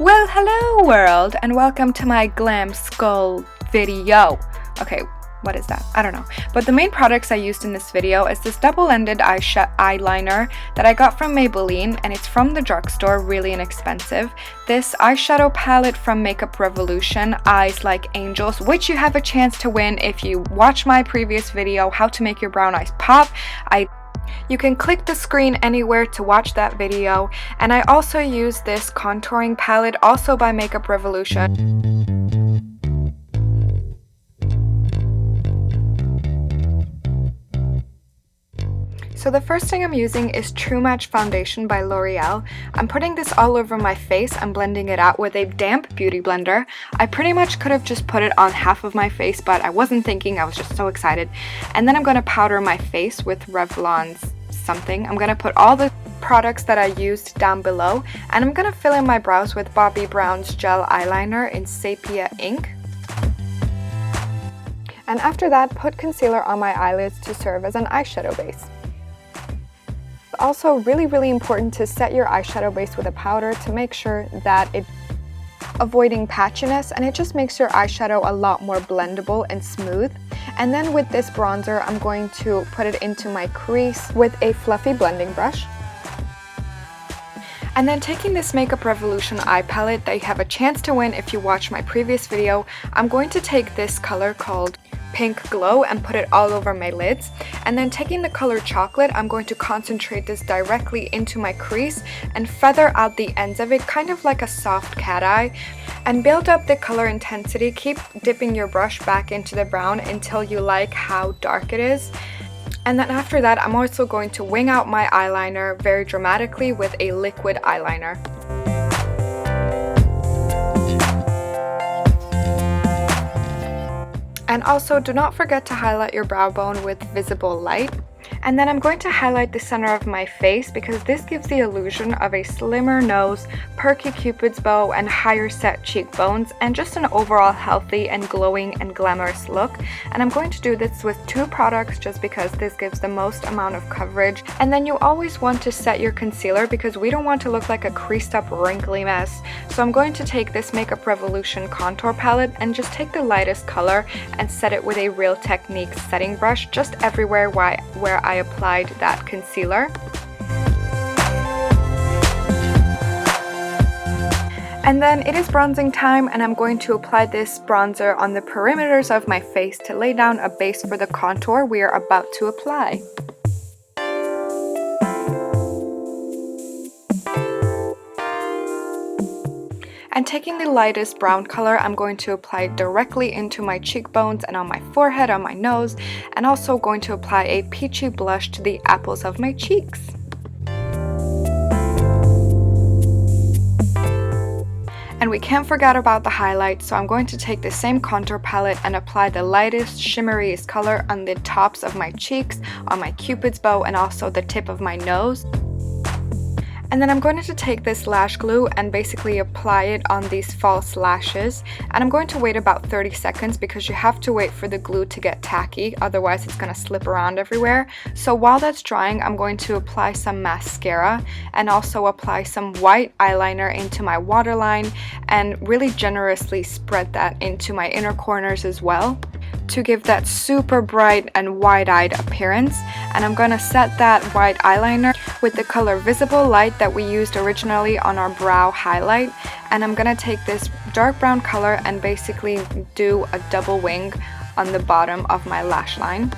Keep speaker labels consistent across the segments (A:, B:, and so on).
A: Well, hello world, and welcome to my glam skull video. Okay, what is that? I don't know. But the main products I used in this video is this double-ended eyeliner that I got from Maybelline, and it's from the drugstore, really inexpensive. This eyeshadow palette from Makeup Revolution, Eyes Like Angels, which you have a chance to win if you watch my previous video, How to Make Your Brown Eyes Pop. You can click the screen anywhere to watch that video, and I also use this contouring palette, also by Makeup Revolution. So the first thing I'm using is True Match Foundation by L'Oreal. I'm putting this all over my face and blending it out with a damp beauty blender. I pretty much could have just put it on half of my face, but I wasn't thinking, I was just so excited. And then I'm going to powder my face with Revlon's something. I'm going to put all the products that I used down below, and I'm going to fill in my brows with Bobbi Brown's gel eyeliner in Sepia ink. And after that, put concealer on my eyelids to serve as an eyeshadow base. Also really important to set your eyeshadow base with a powder to make sure that it avoiding patchiness, and it just makes your eyeshadow a lot more blendable and smooth. And then with this bronzer, I'm going to put it into my crease with a fluffy blending brush. And then taking this Makeup Revolution eye palette that you have a chance to win if you watch my previous video, I'm going to take this color called Pink Glow and put it all over my lids. And then taking the color Chocolate, I'm going to concentrate this directly into my crease and feather out the ends of it, kind of like a soft cat eye, and build up the color intensity. Keep dipping your brush back into the brown until you like how dark it is. And then after that, I'm also going to wing out my eyeliner very dramatically with a liquid eyeliner. And also, do not forget to highlight your brow bone with visible light. And then I'm going to highlight the center of my face because this gives the illusion of a slimmer nose, perky cupid's bow, and higher set cheekbones, and just an overall healthy and glowing and glamorous look. And I'm going to do this with two products just because this gives the most amount of coverage. And then you always want to set your concealer because we don't want to look like a creased up wrinkly mess. So I'm going to take this Makeup Revolution contour palette and just take the lightest color and set it with a Real Technique setting brush just everywhere where I applied that concealer. And then it is bronzing time, and I'm going to apply this bronzer on the perimeters of my face to lay down a base for the contour we are about to apply. And taking the lightest brown color, I'm going to apply it directly into my cheekbones and on my forehead, on my nose, and also going to apply a peachy blush to the apples of my cheeks. And we can't forget about the highlight, so I'm going to take the same contour palette and apply the lightest, shimmeriest color on the tops of my cheeks, on my cupid's bow, and also the tip of my nose. And then I'm going to take this lash glue and basically apply it on these false lashes. And I'm going to wait about 30 seconds because you have to wait for the glue to get tacky, otherwise it's going to slip around everywhere. So while that's drying, I'm going to apply some mascara and also apply some white eyeliner into my waterline and really generously spread that into my inner corners as well to give that super bright and wide-eyed appearance. And I'm going to set that white eyeliner with the color Visible Light that we used originally on our brow highlight. And I'm going to take this dark brown color and basically do a double wing on the bottom of my lash line.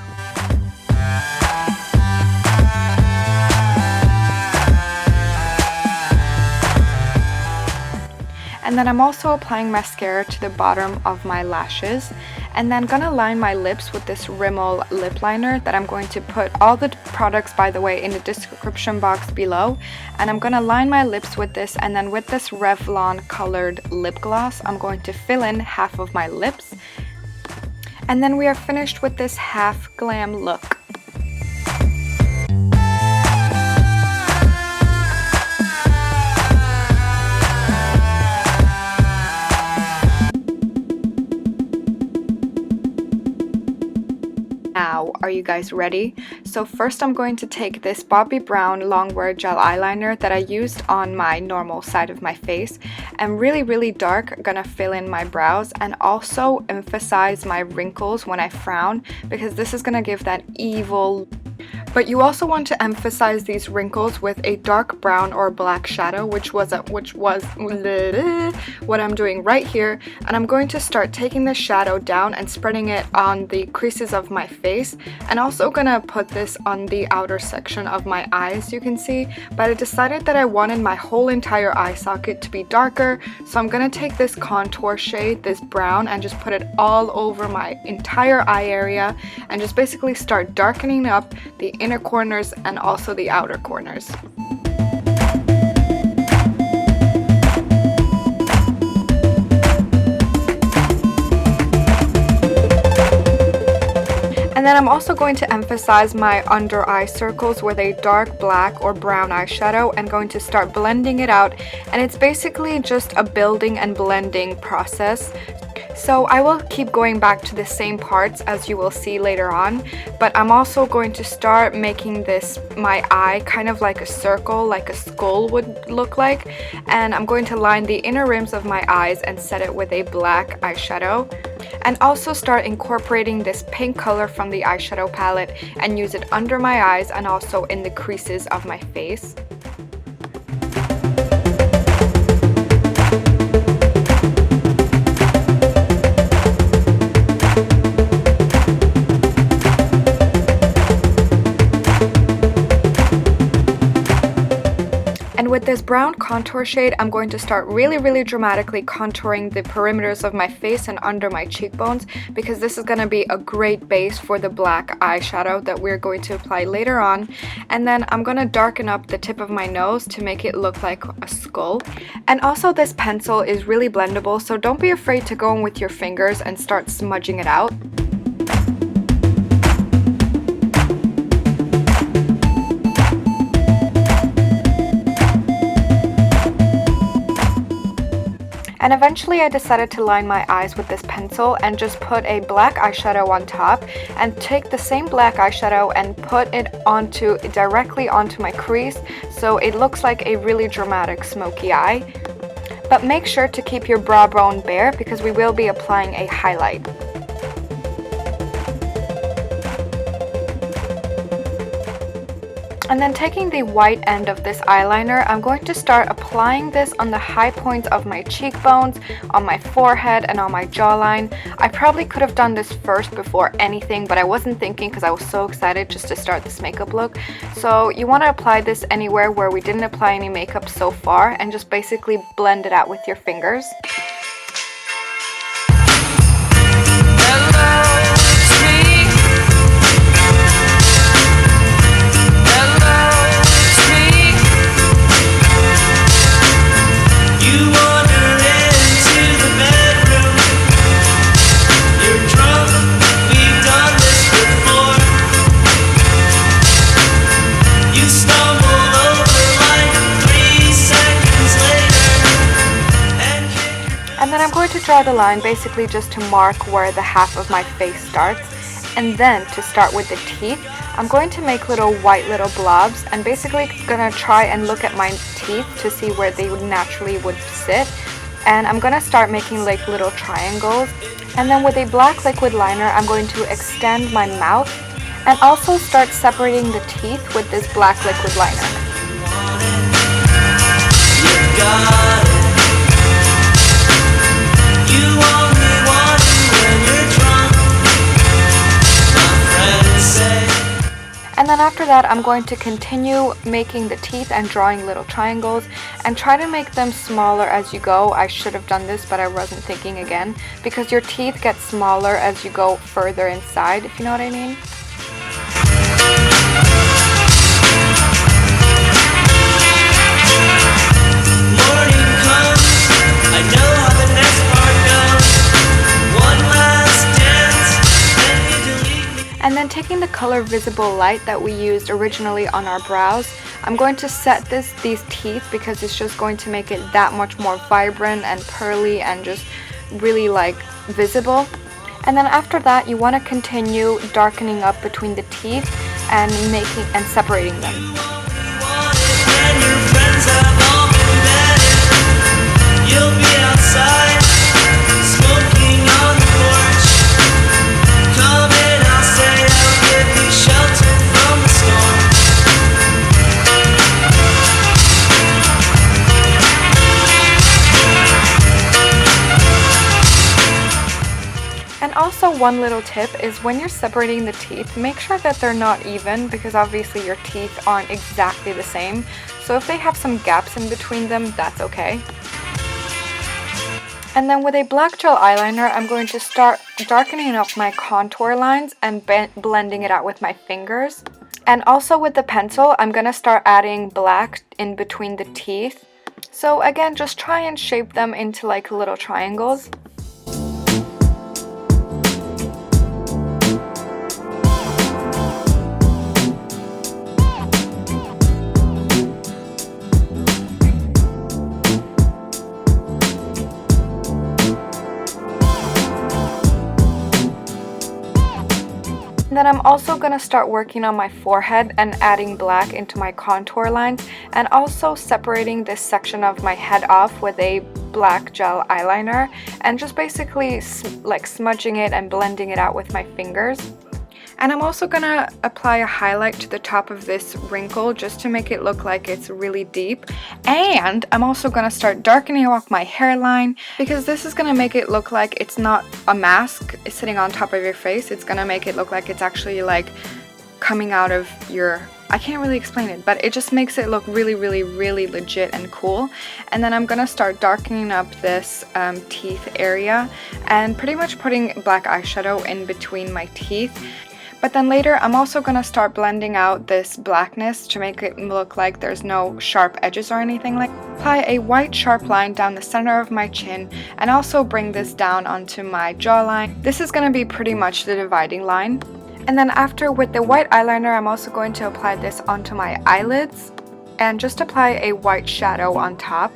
A: And then I'm also applying mascara to the bottom of my lashes. And then gonna line my lips with this Rimmel lip liner that I'm going to put all the products, by the way, in the description box below. And I'm gonna line my lips with this, and then with this Revlon colored lip gloss, I'm going to fill in half of my lips. And then we are finished with this half glam look. Now, are you you guys ready. So first I'm going to take this Bobbi Brown Longwear Gel Eyeliner that I used on my normal side of my face, and really dark, gonna fill in my brows and also emphasize my wrinkles when I frown, because this is gonna give that evil. But you also want to emphasize these wrinkles with a dark brown or black shadow, which was what I'm doing right here. And I'm going to start taking the shadow down and spreading it on the creases of my face, and also gonna put this on the outer section of my eyes, you can see. But I decided that I wanted my whole entire eye socket to be darker, so I'm gonna take this contour shade, this brown, and just put it all over my entire eye area, and just basically start darkening up the inner corners and also the outer corners. And then I'm also going to emphasize my under eye circles with a dark black or brown eyeshadow and going to start blending it out, and it's basically just a building and blending process. So I will keep going back to the same parts as you will see later on, but I'm also going to start making this, my eye, kind of like a circle, like a skull would look like, and I'm going to line the inner rims of my eyes and set it with a black eyeshadow, and also start incorporating this pink color from the eyeshadow palette and use it under my eyes and also in the creases of my face. And with this brown contour shade, I'm going to start really dramatically contouring the perimeters of my face and under my cheekbones, because this is going to be a great base for the black eyeshadow that we're going to apply later on. And then I'm going to darken up the tip of my nose to make it look like a skull. And also this pencil is really blendable, so don't be afraid to go in with your fingers and start smudging it out. And eventually I decided to line my eyes with this pencil and just put a black eyeshadow on top, and take the same black eyeshadow and put it directly onto my crease, so it looks like a really dramatic smoky eye. But make sure to keep your brow bone bare, because we will be applying a highlight. And then taking the white end of this eyeliner, I'm going to start applying this on the high points of my cheekbones, on my forehead, and on my jawline. I probably could have done this first before anything, but I wasn't thinking because I was so excited just to start this makeup look. So you want to apply this anywhere where we didn't apply any makeup so far, and just basically blend it out with your fingers. And then I'm going to draw the line basically just to mark where the half of my face starts. And then to start with the teeth, I'm going to make little blobs, and basically gonna try and look at my teeth to see where they naturally would sit. And I'm gonna start making like little triangles. And then with a black liquid liner, I'm going to extend my mouth and also start separating the teeth with this black liquid liner. And then after that, I'm going to continue making the teeth and drawing little triangles and try to make them smaller as you go. I should have done this, but I wasn't thinking again, because your teeth get smaller as you go further inside, if you know what I mean. Morning comes, I know how the next part goes. One last dance, then you delete me. And then taking the color Visible Light that we used originally on our brows, I'm going to set these teeth because it's just going to make it that much more vibrant and pearly and just really like visible. And then after that, you want to continue darkening up between the teeth and separating them. And also, one little tip is when you're separating the teeth, make sure that they're not even, because obviously your teeth aren't exactly the same. So if they have some gaps in between them, that's okay. And then with a black gel eyeliner, I'm going to start darkening up my contour lines and blending it out with my fingers. And also with the pencil, I'm going to start adding black in between the teeth. So again, just try and shape them into like little triangles. And then I'm also going to start working on my forehead and adding black into my contour lines, and also separating this section of my head off with a black gel eyeliner and just basically like smudging it and blending it out with my fingers. And I'm also going to apply a highlight to the top of this wrinkle just to make it look like it's really deep. And I'm also going to start darkening off my hairline, because this is going to make it look like it's not a mask sitting on top of your face. It's going to make it look like it's actually like coming out of your... I can't really explain it, but it just makes it look really, really, really legit and cool. And then I'm going to start darkening up this teeth area and pretty much putting black eyeshadow in between my teeth. But then later, I'm also going to start blending out this blackness to make it look like there's no sharp edges or anything like that. Apply a white sharp line down the center of my chin and also bring this down onto my jawline. This is going to be pretty much the dividing line. And then after, with the white eyeliner, I'm also going to apply this onto my eyelids and just apply a white shadow on top.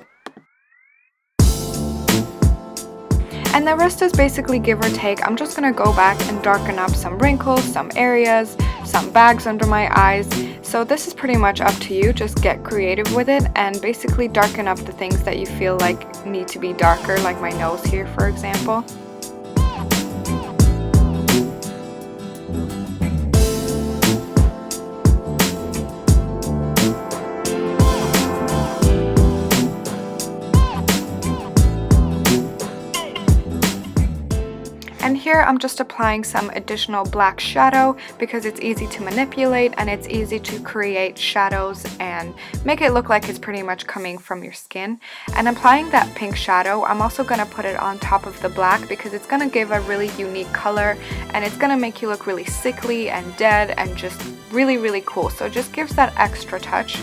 A: And the rest is basically give or take. I'm just going to go back and darken up some wrinkles, some areas, some bags under my eyes. So this is pretty much up to you. Just get creative with it and basically darken up the things that you feel like need to be darker, like my nose here, for example. And here I'm just applying some additional black shadow because it's easy to manipulate and it's easy to create shadows and make it look like it's pretty much coming from your skin. And applying that pink shadow, I'm also going to put it on top of the black because it's going to give a really unique color and it's going to make you look really sickly and dead and just really, really cool. So it just gives that extra touch.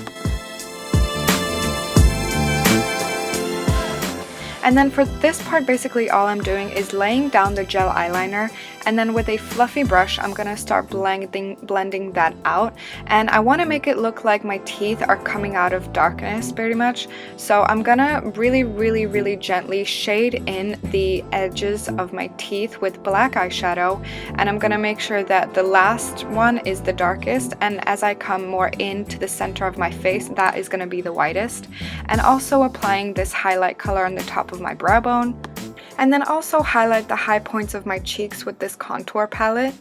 A: And then for this part, basically all I'm doing is laying down the gel eyeliner, and then with a fluffy brush, I'm going to start blending that out. And I want to make it look like my teeth are coming out of darkness pretty much. So I'm going to really, really, really gently shade in the edges of my teeth with black eyeshadow. And I'm going to make sure that the last one is the darkest. And as I come more into the center of my face, that is going to be the whitest. And also applying this highlight color on the top of my brow bone. And then also highlight the high points of my cheeks with this contour palette.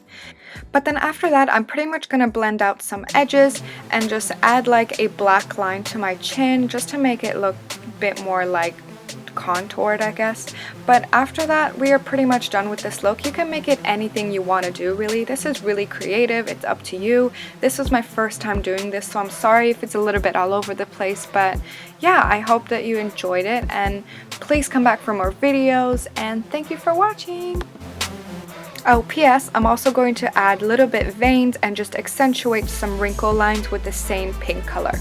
A: But then after that, I'm pretty much going to blend out some edges and just add like a black line to my chin just to make it look a bit more like contoured, I guess. But after that, we are pretty much done with this look. You can make it anything you want to do, really. This is really creative. It's up to you. This was my first time doing this, so I'm sorry if it's a little bit all over the place, but yeah, I hope that you enjoyed it, and please come back for more videos, and thank you for watching. Oh, P.S. I'm also going to add a little bit veins and just accentuate some wrinkle lines with the same pink color.